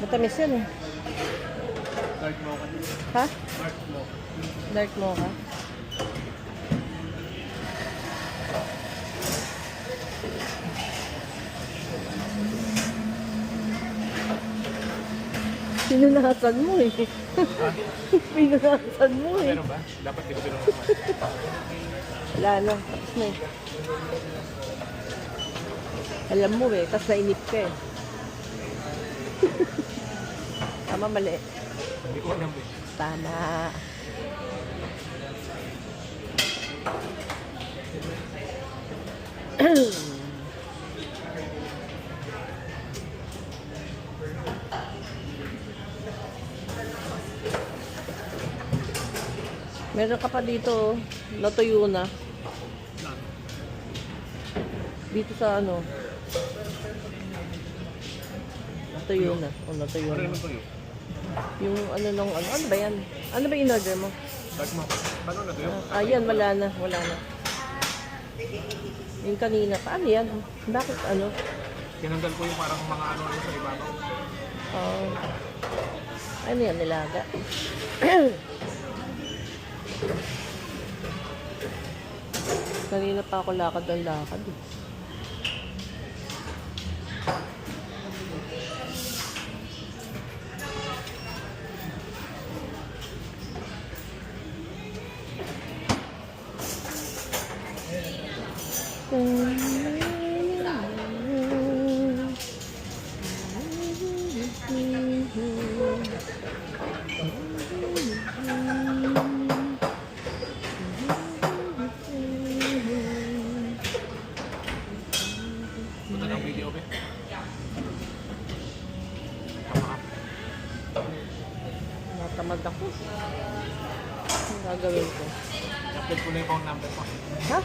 Matamis yan eh. Dark mocha. Ha? Dark mocha. Dark mocha. Pinunasan mo eh. Pinunasan mo eh. Meron ba? Dapat di ko pinunasan. Wala na. Tapos na eh. Alam mo eh. Tapos nainip ka eh. Tama, mali. Hindi ko alam eh. Tama. Meron ka pa dito, oh. Natuyo na. Dito sa ano. Natuyo na. O, natuyo Ano na. naman to yun? Yung ano nung ano. Ano ba yan? Ano ba in-order mo? Dark mocha. Paano na to yun? Ayan, wala na. Wala na. Yung kanina. Paano yan? Bakit ano? Tinanggal ko yung parang mga ano sa ibabaw. Oh. Ano yan? Nilaga. Kanina pa ako lakad ng lakad eh. Punta ng video ba? Natamad ako. Ang gagawin ko? Upload ko na yung phone number ko. Ha?